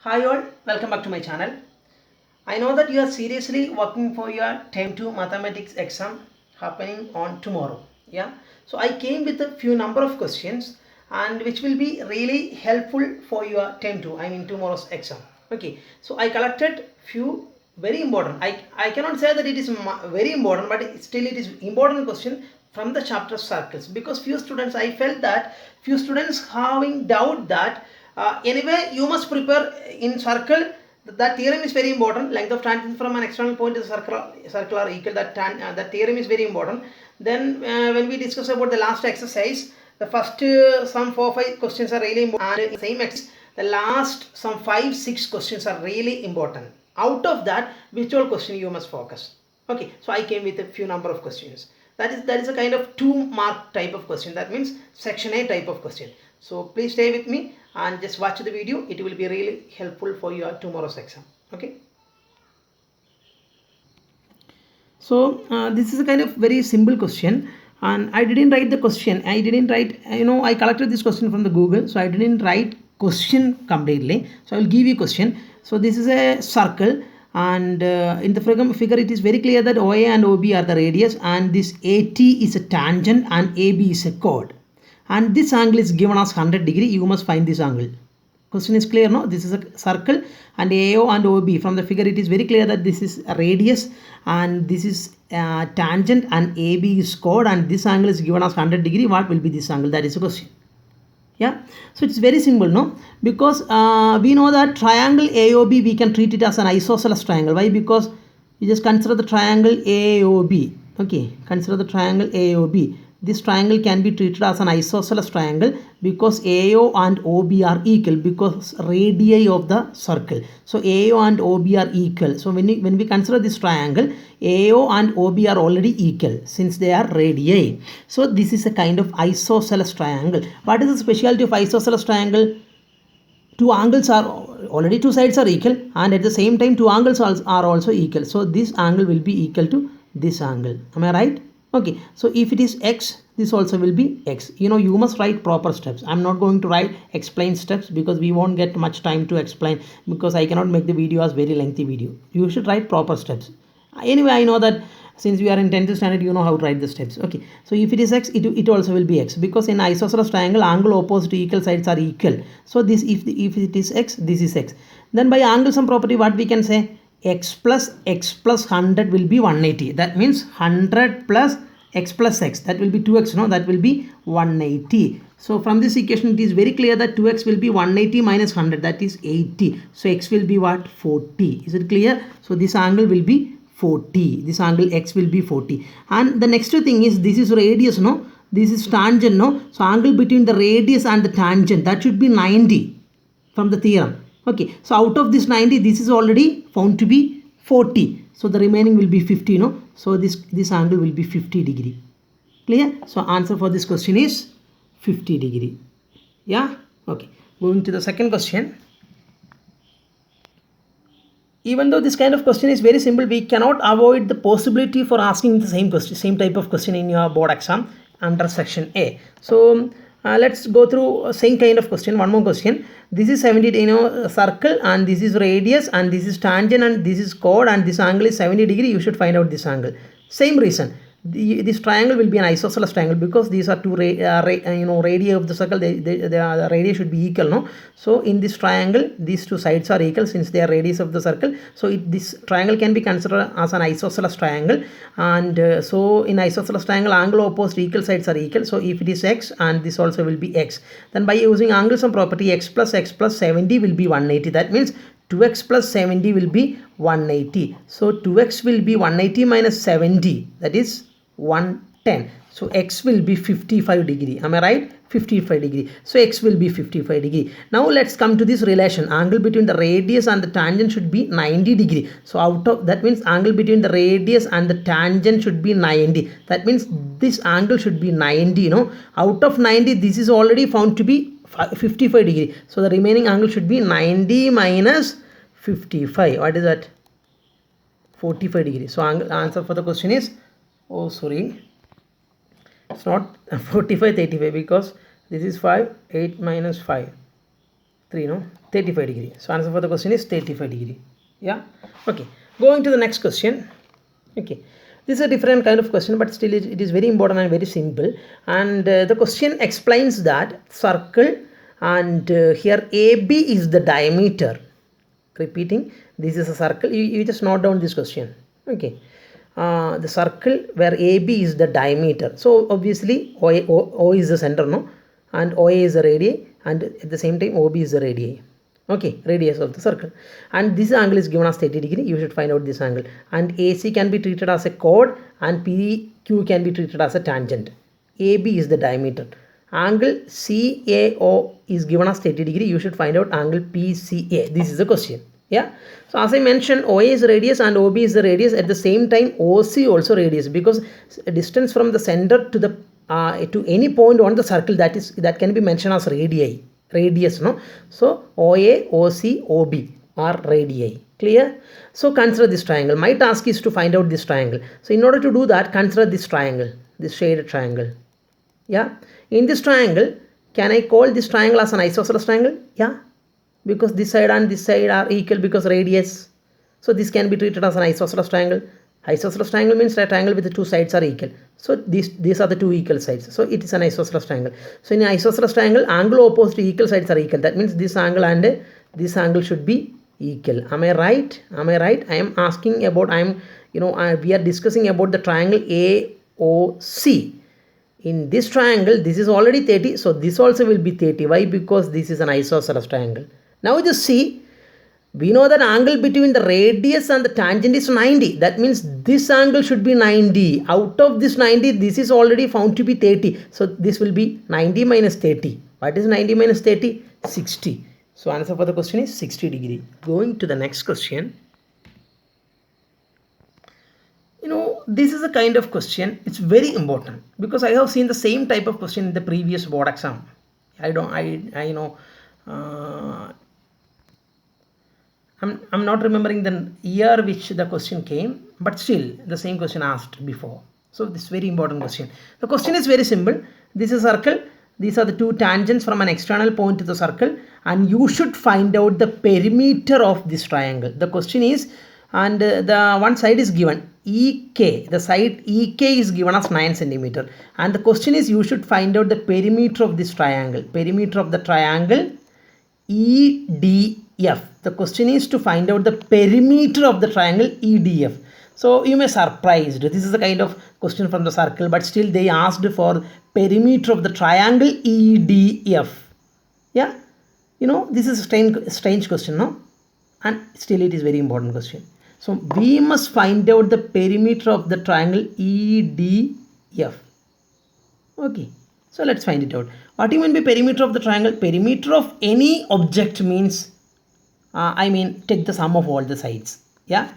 Hi all, welcome back to my channel. I know that you are seriously working for your term 2 mathematics exam happening on tomorrow. Yeah. So I came with a few number of questions and which will be really helpful for your term 2, I mean tomorrow's exam. Okay. So I collected few very important. I cannot say that it is very important, but still it is important question from the chapter circles, because few students, I felt that few students having doubt that anyway you must prepare in circle. That theorem is very important. Length of tangent from an external point is circular equal. That theorem is very important. Then when we discuss about the last exercise, the first some 4-5 questions are really important, and in the same exercise the last some 5-6 questions are really important. Out of that, which all question you must focus. Okay, so I came with a few number of questions. That is a kind of 2-mark type of question. That means section A type of question. So please stay with me and just watch the video. It will be really helpful for your tomorrow's exam. Okay. So this is a kind of very simple question, and I didn't write the question. I didn't write, I collected this question from the Google, so I didn't write question completely. So I will give you question. So this is a circle, and in the figure it is very clear that OA and OB are the radius, and this AT is a tangent and AB is a chord, and this angle is given as 100 degree. You must find this angle. Question is clear, no? This is a circle, and AO and OB, from the figure it is very clear that this is a radius and this is tangent and AB is chord, and this angle is given as 100 degree. What will be this angle? That is the question. Yeah, so it's very simple, no? Because we know that triangle AOB, we can treat it as an isosceles triangle. Why? Because you just consider the triangle AOB. Okay, consider the triangle AOB. This triangle can be treated as an isosceles triangle because AO and OB are equal, because radii of the circle. So AO and OB are equal. So when we consider this triangle, AO and OB are already equal since they are radii. So this is a kind of isosceles triangle. What is the specialty of isosceles triangle? Two angles are already, two sides are equal, and at the same time two angles are also equal. So this angle will be equal to this angle. Am I right? Okay, so if it is x, this also will be x. You must write proper steps. I'm not going to write explain steps because we won't get much time to explain, because I cannot make the video as very lengthy video. You should write proper steps. Anyway, I know that since we are in 10th standard, you know how to write the steps. Okay, so if it is x, it also will be x, because in isosceles triangle, angle opposite to equal sides are equal. So this, if it is x, this is x. Then by angle sum property, what we can say? X plus 100 will be 180. That means 100 plus x plus x, that will be 2x, no? That will be 180. So from this equation, it is very clear that 2x will be 180 minus 100, that is 80. So x will be what? 40. Is it clear? So this angle will be 40. This angle x will be 40. And the next thing is, this is radius, no? This is tangent, no? So angle between the radius and the tangent, that should be 90 from the theorem. Okay, so out of this 90, this is already found to be 40. So the remaining will be 50, no? So this angle will be 50 degree. Clear? So answer for this question is 50 degree. Yeah? Okay. Moving to the second question. Even though this kind of question is very simple, we cannot avoid the possibility for asking the same question, same type of question in your board exam under section A. So let's go through same kind of question. One more question. This is 70, circle, and this is radius, and this is tangent, and this is chord, and this angle is 70 degree. You should find out this angle. Same reason. This triangle will be an isosceles triangle because these are two radii of the circle. The radii should be equal, no? So in this triangle, these two sides are equal since they are radius of the circle. So this triangle can be considered as an isosceles triangle, and so in isosceles triangle, angle opposite equal sides are equal. So if it is x, and this also will be x, then by using angle sum property, x plus 70 will be 180. That means 2x plus 70 will be 180. So 2x will be 180 minus 70, that is 110. So x will be 55 degree. Am I right? 55 degree. So x will be 55 degree. Now let's come to this relation. Angle between the radius and the tangent should be 90 degree. So out of that means angle between the radius and the tangent should be 90. That means this angle should be 90. Out of 90, this is already found to be 55 degree. So the remaining angle should be 90 minus 55. What is that? 45 degree. So answer for the question is, oh sorry, it's not 45, 35, because this is 5, 8 minus 5, 3, no, 35 degree. So answer for the question is 35 degree. Yeah. Okay, going to the next question. Okay, this is a different kind of question, but still it is very important and very simple. And the question explains that circle, and here AB is the diameter. Repeating, this is a circle. You just note down this question. Okay, the circle where AB is the diameter. So obviously O is the center, no, and OA is the radii, and at the same time OB is the radii. Okay, radius of the circle, and this angle is given as 30 degree. You should find out this angle, and AC can be treated as a chord and PQ can be treated as a tangent. AB is the diameter. Angle CAO is given as 30 degree. You should find out angle PCA. This is the question. Yeah, so as I mentioned, OA is radius and OB is the radius. At the same time OC also radius, because distance from the center to the to any point on the circle, that can be mentioned as radii, radius, no. So OA, OC, OB are radii. Clear? So consider this triangle. My task is to find out this triangle. So in order to do that, consider this triangle, this shaded triangle. Yeah, in this triangle, can I call this triangle as an isosceles triangle? Yeah, because this side and this side are equal because radius. So this can be treated as an isosceles triangle. Isosceles triangle means a triangle with the two sides are equal. So these are the two equal sides. So it is an isosceles triangle. So in an isosceles triangle, angle opposed to equal sides are equal. That means this angle and this angle should be equal. Am I right? Am I right? I am asking about, we are discussing about the triangle AOC. In this triangle, this is already 30. So this also will be 30. Why? Because this is an isosceles triangle. Now just see. We know that angle between the radius and the tangent is 90. That means this angle should be 90. Out of this 90, this is already found to be 30. So this will be 90 minus 30. What is 90 minus 30? 60. So answer for the question is 60 degree. Going to the next question. This is a kind of question. It's very important because I have seen the same type of question in the previous board exam. I'm not remembering the year which the question came, but still the same question asked before. So this is very important question. The question is very simple. This is a circle. These are the two tangents from an external point to the circle, and you should find out the perimeter of this triangle. The question is, and the one side is given EK. The side EK is given as 9 centimeter, and the question is you should find out the perimeter of this triangle. Perimeter of the triangle EDF. The question is to find out the perimeter of the triangle EDF. So you may surprised. This is the kind of question from the circle, but still they asked for perimeter of the triangle EDF. Yeah, this is a strange question, no? And still it is very important question. So we must find out the perimeter of the triangle EDF. Okay, so let's find it out. What do you mean by perimeter of the triangle? Perimeter of any object means, take the sum of all the sides. Yeah.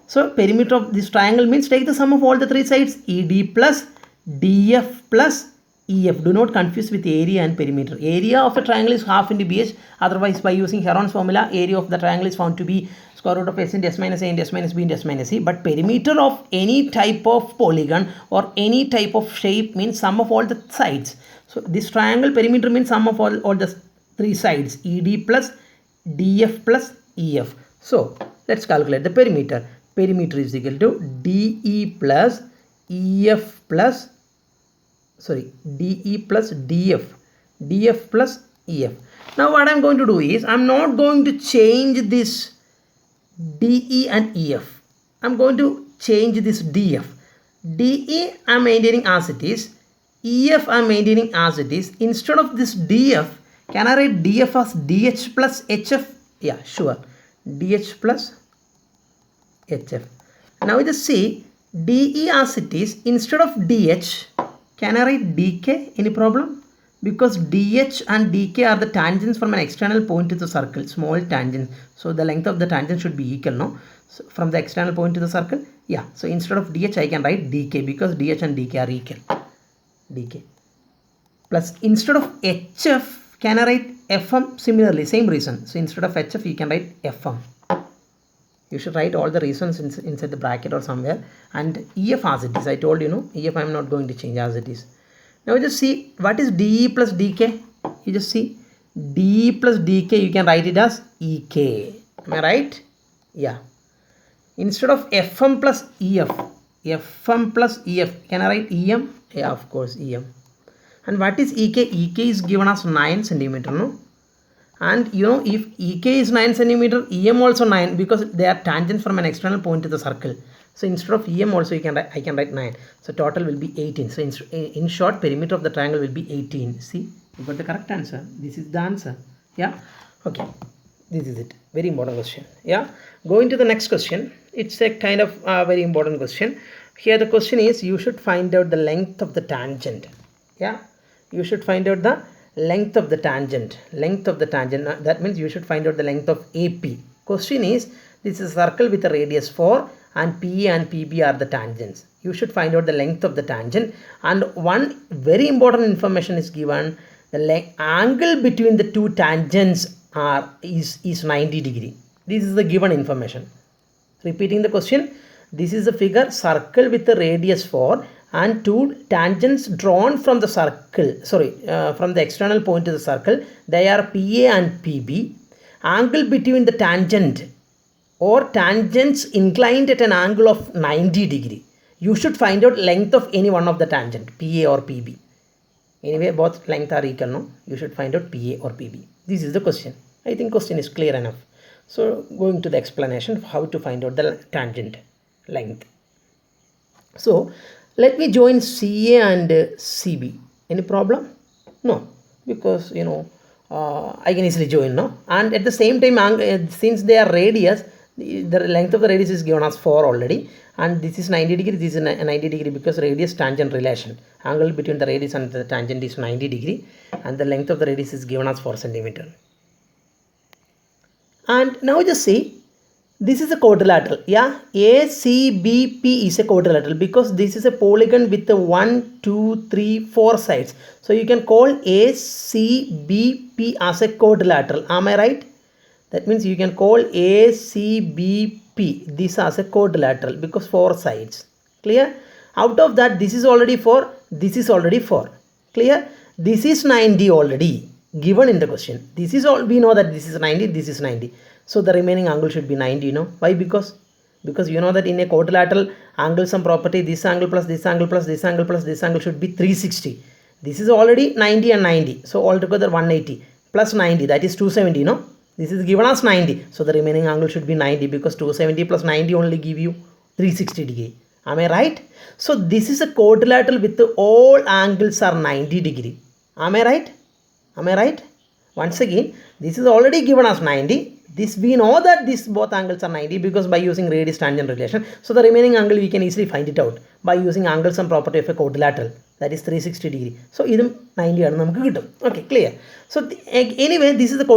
So perimeter of this triangle means take the sum of all the three sides. ED plus DF plus EF. Do not confuse with area and perimeter. Area of a triangle is half into BH. Otherwise, by using Heron's formula, area of the triangle is found to be square root of S into S minus A into S minus B into S minus C. But perimeter of any type of polygon or any type of shape means sum of all the sides. So this triangle perimeter means sum of all the three sides. ED plus DF plus EF. So let's calculate the perimeter. Perimeter is equal to DE plus EF plus DE plus DF. DF plus EF. Now what I am going to do is, I am not going to change this DE and EF. I am going to change this DF. DE I am maintaining as it is. EF I am maintaining as it is. Instead of this DF, can I write DF as DH plus HF? Yeah, sure. DH plus HF. Now just see DE as it is. Instead of DH, can I write DK? Any problem? Because DH and DK are the tangents from an external point to the circle, small tangents. So the length of the tangent should be equal, no? So from the external point to the circle, yeah. So instead of DH, I can write DK because DH and DK are equal. DK. Plus instead of HF, can I write FM? Similarly, same reason. So instead of HF, you can write FM. You should write all the reasons inside the bracket or somewhere. And EF as it is. I told you, no, EF I am not going to change as it is. Now just see what is DE plus DK. You just see d plus dk, you can write it as ek. Am I right? Yeah. Instead of fm plus fm plus ef, can I write em? Yeah, of course, em. And what is ek? Ek is given as 9 centimeter, no? And you know, if ek is 9 centimeter, em also 9, because they are tangents from an external point to the circle. So instead of em also, I can write 9. So total will be 18. So in short, perimeter of the triangle will be 18. See, you got the correct answer. This is the answer. Yeah. Okay. This is it. Very important question. Yeah. Going to the next question. It's a kind of very important question. Here the question is, you should find out the length of the tangent. Yeah. You should find out the length of the tangent. That means you should find out the length of AP. Question is, this is a circle with a radius 4 and PA and PB are the tangents. You should find out the length of the tangent, and one very important information is given. The angle between the two tangents is 90 degree. This is the given information. Repeating the question, this is a figure, circle with a radius 4 and two tangents drawn from the circle, from the external point to the circle. They are PA and PB. Angle between the tangent or tangents inclined at an angle of 90 degree. You should find out length of any one of the tangent, PA or PB. Anyway, both length are equal, no? You should find out PA or PB. This is the question. I think question is clear enough. So going to the explanation of how to find out the tangent length. So let me join CA and CB. Any problem? No, because you know I can easily join, no? And at the same time, since they are radius, the length of the radius is given as 4 already, and this is 90 degree, this is 90 degree, because radius tangent relation, angle between the radius and the tangent is 90 degree, and the length of the radius is given as 4 centimeter. And now just see, this is a quadrilateral. Yeah, ACBP is a quadrilateral because this is a polygon with the 1, 2, 3, 4 sides. So you can call ACBP as a quadrilateral. Am I right? That means you can call ACBP this as a quadrilateral because 4 sides. Clear? Out of that, this is already 4, this is already 4. Clear? This is 90 already given in the question. This is all, we know that this is 90, this is 90. So the remaining angle should be 90, you know. Why? Because you know that in a quadrilateral, angle sum property, this angle plus this angle plus this angle plus this angle should be 360. This is already 90 and 90. So altogether 180 plus 90, that is 270, no? This is given as 90. So the remaining angle should be 90 because 270 plus 90 only give you 360 degree. Am I right? So this is a quadrilateral with all angles are 90 degree. Am I right? Am I right? Once again, this is already given as 90. This we know that these both angles are 90 because by using radius tangent relation. So the remaining angle we can easily find it out by using angle sum property of a quadrilateral, that is 360 degree. So this 90 ആണ് നമുക്ക് കിട്ടും. Okay, clear. So anyway, this is the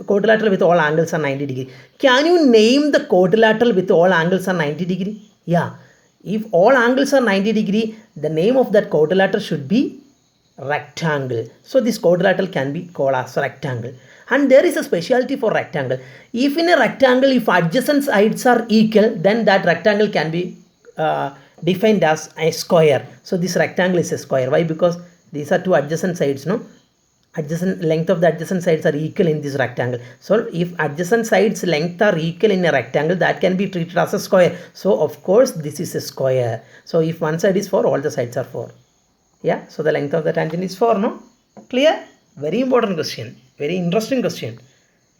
quadrilateral with all angles are 90 degree. Can you name the quadrilateral with all angles are 90 degree? Yeah. If all angles are 90 degree, the name of that quadrilateral should be rectangle. So this quadrilateral can be called as rectangle. And there is a specialty for rectangle. If in a rectangle, if adjacent sides are equal, then that rectangle can be defined as a square. So this rectangle is a square. Why? Because these are two adjacent sides, no? Adjacent length of the adjacent sides are equal in this rectangle. So if adjacent sides length are equal in a rectangle, that can be treated as a square. So of course this is a square. So if one side is 4, all the sides are 4. Yeah, so the length of the tangent is 4, no? Clear? Very important question. Very interesting question.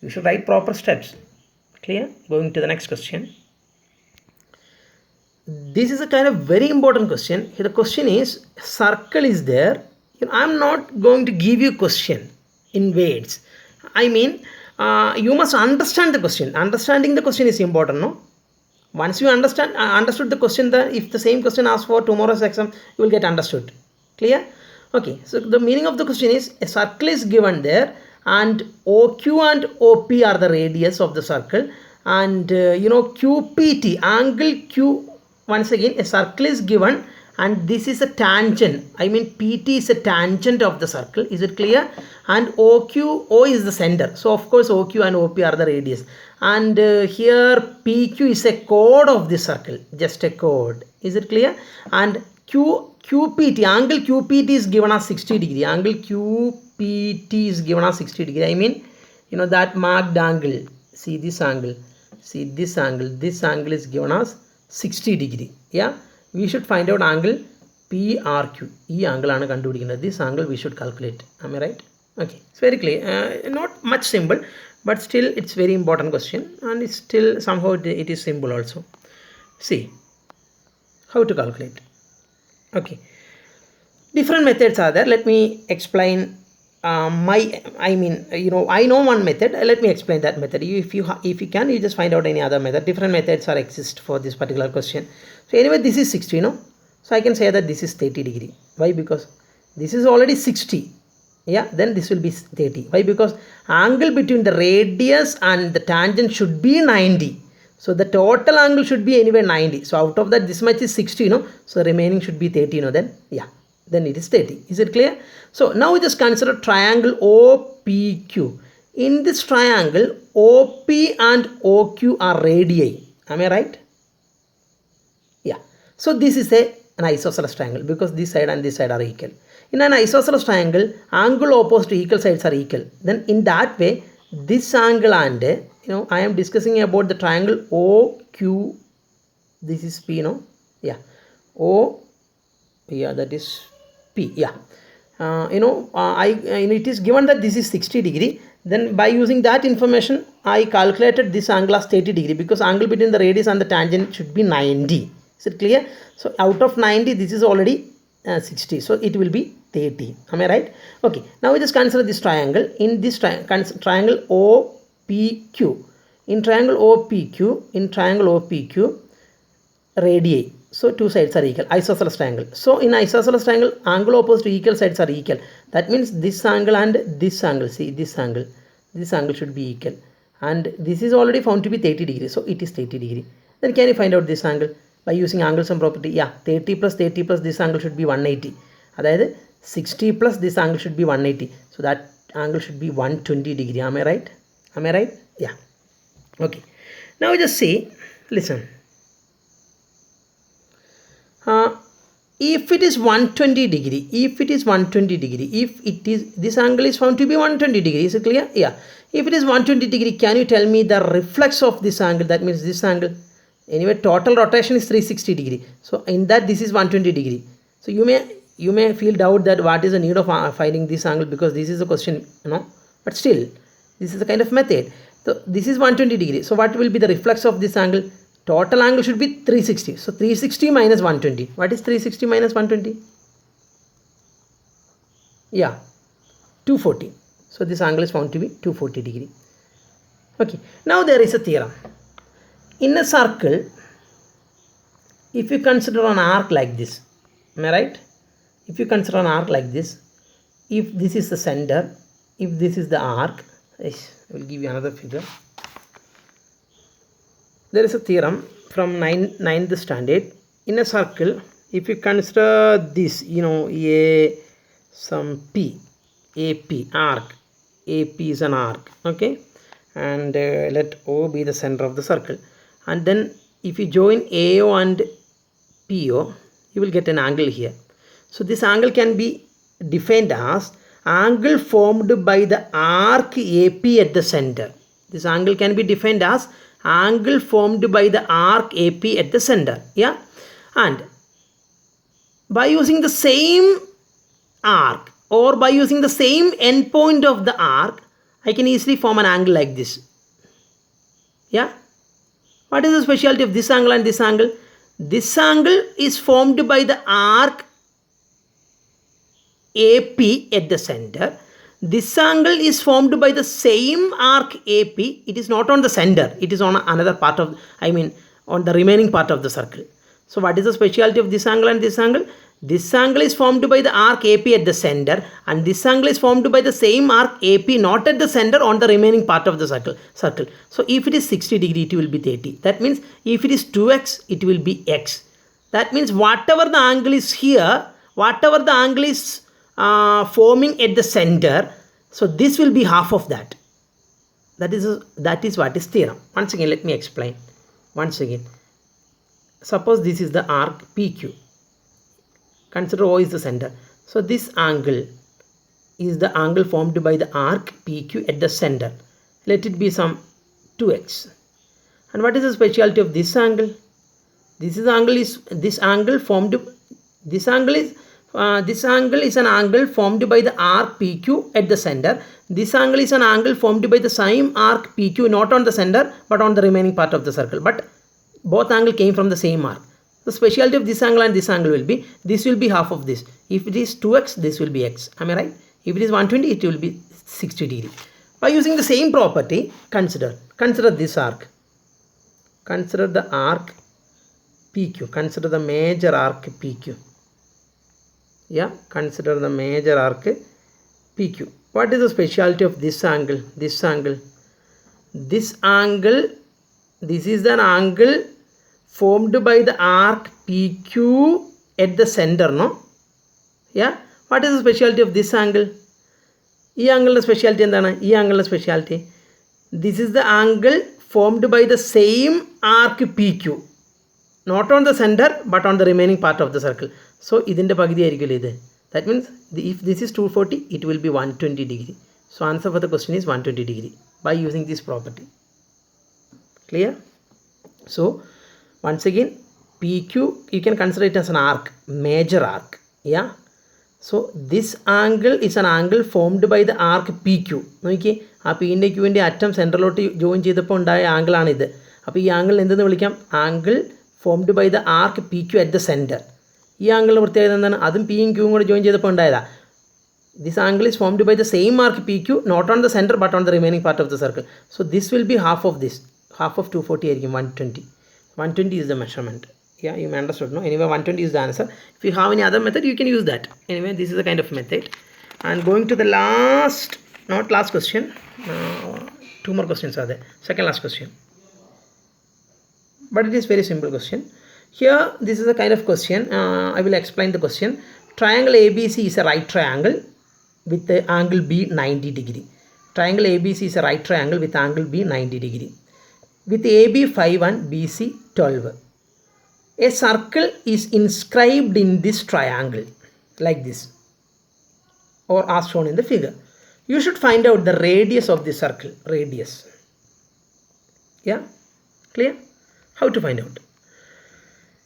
You should write proper steps. Clear? Going to the next question. This is a kind of very important question. Here the question is, circle is there. I'm not going to give you question in words. I mean, you must understand the question. Understanding the question is important, no? Once you understood the question, then if the same question asked for tomorrow's exam, you will get understood. Clear? Okay, so the meaning of the question is, a circle is given there and OQ and OP are the radius of the circle, and QPT, angle Q, once again a circle is given and this is a tangent. I mean PT is a tangent of the circle. Is it clear? And O is the center. So of course OQ and OP are the radius. And here PQ is a chord of the circle, just a chord. Is it clear? And QPT, angle QPT is given as 60 degree. Angle PT is given as 60 degree. I mean, that marked angle. See this angle. See this angle. This angle is given as 60 degree. Yeah. We should find out angle PRQ. This angle ആണ് കണ്ടുപിടിക്കുന്നത്. This angle we should calculate. Am I right? Okay. It's very clear. Not much simple, but still it's very important question, and it's still somehow it is simple also. See how to calculate. Okay. Different methods are there. Let me explain I know one method. Let me explain that method. If you can, you just find out any other method. Different methods are exist for this particular question. So anyway, this is 60, so I can say that this is 30 degree. Why? Because this is already 60. Yeah, then this will be 30. Why? Because angle between the radius and the tangent should be 90. So the total angle should be anyway 90. So out of that, this much is 60, so remaining should be 30, then yeah, then it is 30. Is it clear? So now we just consider triangle OPQ. In this triangle, OP and OQ are radii. Am I right? Yeah. So this is an isosceles triangle because this side and this side are equal. In an isosceles triangle, angle opposite to equal sides are equal. Then in that way, this angle and I am discussing about the triangle OQ. This is P, yeah. O, yeah, that is P. Yeah. It is given that this is 60 degree. Then by using that information, I calculated this angle as 30 degree because angle between the radius and the tangent should be 90. Is it clear? So out of 90, this is already 60. So it will be 30. Am I right? Okay. Now we just consider this triangle. In this triangle OPQ. In triangle OPQ, radii. So two sides are equal. Isosceles triangle. So in isosceles triangle, angle opposite to equal sides are equal. That means this angle and this angle. See this angle. This angle should be equal. And this is already found to be 30 degree. So it is 30 degree. Then can you find out this angle? By using angle sum property. Yeah, 30 plus this angle should be 180. That is 60 plus this angle should be 180. So that angle should be 120 degree. Am I right? Am I right? Yeah. Okay. Now just see. Listen. If it is 120 degree, this angle is found to be 120 degree. Is it clear? Yeah. If it is 120 degree, can you tell me the reflex of this angle? That means this angle. Anyway, total rotation is 360 degree. So in that, this is 120 degree. So you may feel doubt that what is the need of finding this angle because this is the question, But still, this is the kind of method. So this is 120 degree. So what will be the reflex of this angle? Total angle should be 360. So 360 minus 120. What is 360 minus 120? Yeah, 240. So this angle is found to be 240 degree. Okay. Now there is a theorem. In a circle, if you consider an arc like this, am I right? If you consider an arc like this, if this is the center, if this is the arc, I will give you another figure. There is a theorem from 9th standard. In a circle, if you consider this, some P, AP, arc. AP is an arc, okay? And let O be the center of the circle. And then if you join AO and PO, you will get an angle here. So this angle can be defined as angle formed by the arc AP at the center. This angle can be defined as angle formed by the arc AP at the center. Yeah. And by using the same arc or by using the same endpoint of the arc, I can easily form an angle like this. Yeah. What is the specialty of this angle and this angle? This angle is formed by the arc AP at the center. This angle is formed by the same arc AP. It is not on the center. It is on another part of, on the remaining part of the circle. So what is the specialty of this angle and this angle? This angle is formed by the arc AP at the center, and this angle is formed by the same arc AP not at the center on the remaining part of the circle. So if it is 60 degree, it will be 30. That means if it is 2x, it will be x. That means whatever the angle is here, whatever the angle is forming at the center, so this will be half of that. That is what is theorem. Once again, let me explain. Once again, suppose this is the arc PQ. Consider O is the center. So this angle is the angle formed by the arc PQ at the center. Let it be some 2x. And what is the speciality of this angle? This angle is an angle formed by the arc PQ at the center. This angle is an angle formed by the same arc PQ, not on the center but on the remaining part of the circle. But both angle came from the same arc. The speciality of this angle and this angle will be, this will be half of this. If it is 2x, this will be x. Am I right? If it is 120, it will be 60 degree. By using the same property, consider this arc. Consider the arc PQ. Consider the major arc PQ. Yeah, consider the major arc PQ. What is the speciality of this angle? This angle. This is an angle formed by the arc PQ at the center, no? Yeah. What is the speciality of this angle? This angle speciality endana? This angle speciality. This is the angle formed by the same arc PQ, not on the center but on the remaining part of the circle. So idinte pagudi aayirikku idu. That means if this is 240, it will be 120 degree. So answer for the question is 120 degree by using this property. Clear? So once again, PQ you can consider it as an arc, major arc. Yeah. So this angle is an angle formed by the arc PQ. നോക്കിയേ, ആ P-ൻ്റെ Q-ൻ്റെ അറ്റം സെൻറ്ററിലോട്ട് join ചെയ്തപ്പോൾ ഉണ്ടായ ആംഗിളാണിത്. അപ്പോൾ ഈ angle എന്തെന്ന് വിളിക്കാം? Angle formed by the arc PQ at the centre. ഈ ആംഗിളിൻ്റെ പ്രത്യേകത എന്താണ്? അതും P-യും Q-യും കൂടെ ജോയിൻ ചെയ്തപ്പോൾ ഉണ്ടായതാണ്. This angle is formed by the same arc PQ, not on the center but on the remaining part of the circle. So this will be half of this. Half of 240 ആയിരിക്കും 120. 120 is the measurement. Yeah, you may understood, no? Anyway, 120 is the answer. If you have any other method, you can use that. Anyway, this is the kind of method. And going to the not last question. Two more questions are there. Second last question. But it is very simple question. Here, this is a kind of question. I will explain the question. Triangle ABC is a right triangle with the angle B 90 degree. Triangle ABC is a right triangle with angle B 90 degree. With AB 5 and BC 12. A circle is inscribed in this triangle like this, or as shown in the figure. You should find out the radius of the circle. Radius. Yeah? Clear? How to find out?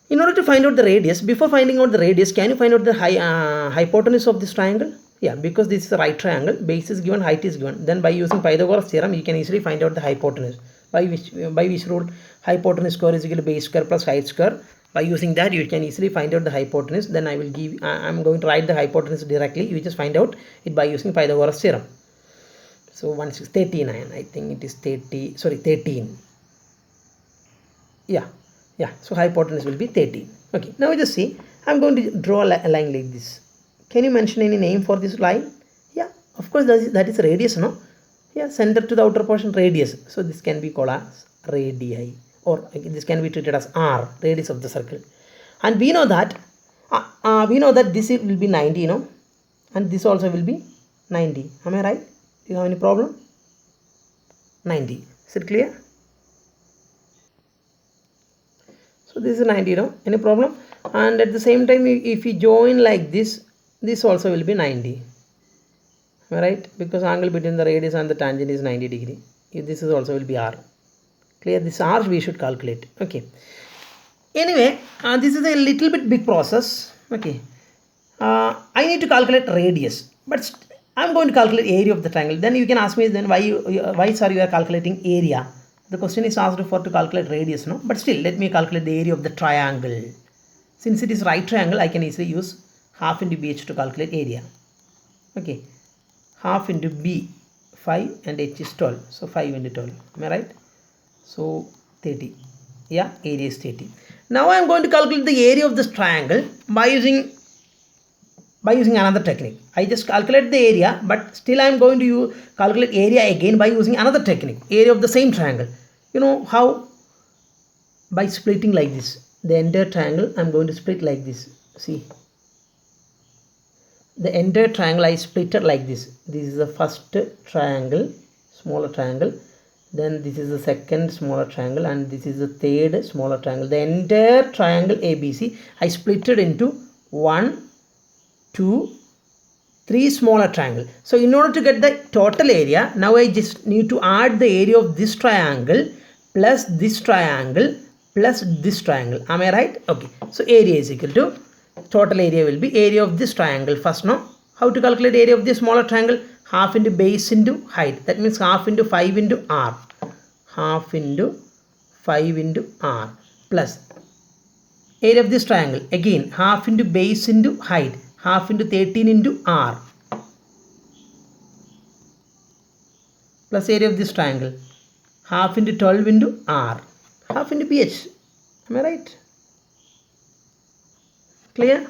In order to find out the radius, before finding out the radius, can you find out the hypotenuse of this triangle? Yeah, because this is a right triangle, base is given, height is given. Then by using Pythagoras theorem, you can easily find out the hypotenuse. By which rule? Hypotenuse square is equal to base square plus height square. By using that, you can easily find out the hypotenuse. Then I am going to write the hypotenuse directly. You just find out it by using Pythagoras theorem. So 39, I think it is 13. Yeah. So hypotenuse will be 13. Okay. Now just see. I'm going to draw a line like this. Can you mention any name for this line? Yeah. Of course, that is radius, no? Yeah. Center to the outer portion, radius. So this can be called as radii. Or this can be treated as R, radius of the circle. And we know that this will be 90, no? And this also will be 90. Am I right? Do you have any problem? 90. Is it clear? So this is 90, no? Any problem? And at the same time, if you join like this also will be 90. Am I right? Because angle between the radius and the tangent is 90 degree. This is also will be R. Clear? This R we should calculate. Okay. Anyway, this is a little bit big process. Okay. I need to calculate radius, but I'm going to calculate area of the triangle. Then you can ask me then why sir you are calculating area. The question is asked for to calculate radius, no? But still, let me calculate the area of the triangle. Since it is right triangle, I can easily use half into BH to calculate area. Okay. Half into B 5 and H is 12. So 5 into 12. Am I right? So 30. Yeah, area is 30. Now I am going to calculate the area of this triangle by using another technique. I just calculate the area, but still I am going to calculate area again by using another technique. Area of the same triangle. You know how? By splitting like this. The entire triangle I am going to split like this. See. The entire triangle I split it like this. This is the first triangle, smaller triangle. Then this is the second smaller triangle, and this is the third smaller triangle. The entire triangle ABC I split it into 1, 2, 3 smaller triangle. So in order to get the total area, now I just need to add the area of this triangle plus this triangle plus this triangle. Am I right? Okay. So area is equal to, total area will be area of this triangle first. No, how to calculate area of this smaller triangle? Half into base into height. That means half into 5 into r. Half into 5 into r plus area of this triangle, again half into base into height, half into 13 into r plus area of this triangle, half into 12 into r, half into ph. Am I right? Clear?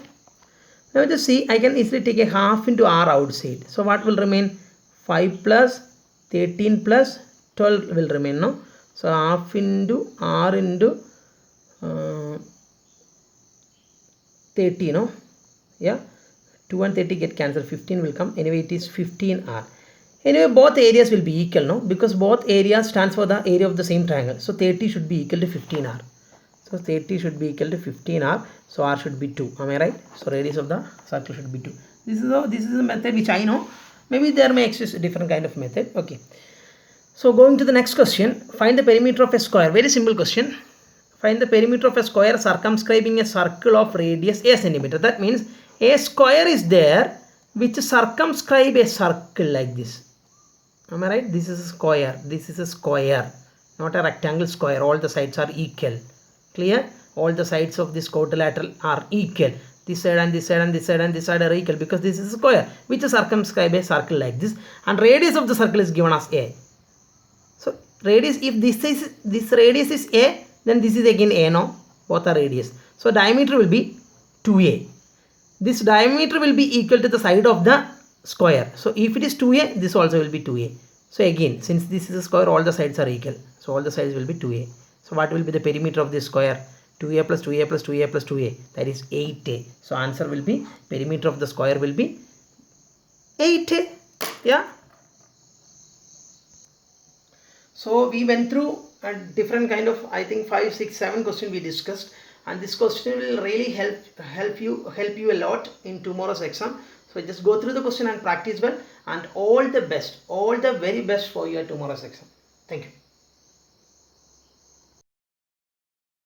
Now just see, I can easily take a half into r outside. So what will remain? 5 plus 13 plus 12 will remain, no? So half into r into 30, no? Yeah, 2 and 30 get cancelled, 15 will come. Anyway, it is 15r. Anyway, both areas will be equal, no? Because both areas stands for the area of the same triangle. So 30 should be equal to 15r. So 30 should be equal to 15r. So r should be 2. Am I right? So radius of the circle should be 2. This is a method which I know. Maybe there may exist a different kind of method. Okay. So going to the next question. Find the perimeter of a square. Very simple question. Find the perimeter of a square circumscribing a circle of radius a centimeter. That means a square is there which circumscribe a circle like this. Am I right? This is a square. This is a square, not a rectangle square. All the sides are equal. Clear? All the sides of this quadrilateral are equal. This side and this side and this side and this side are equal because this is a square which circumscribe a circle like this, and radius of the circle is given as a. So radius, if this radius is a, then this is again a, no? Both are radius. So diameter will be 2a. This diameter will be equal to the side of the square. So if it is 2a, this also will be 2a. So again, since this is a square, all the sides are equal. So all the sides will be 2a. So what will be the perimeter of this square? 2a plus 2a plus 2a plus 2a. That is 8a. So answer will be, perimeter of the square will be 8a. Yeah. So we went through a different kind of, I think 5, 6, 7 questions we discussed, and this question will really help you a lot in tomorrow's exam. So just go through the question and practice well, and all the best, all the very best for your tomorrow's exam. Thank you.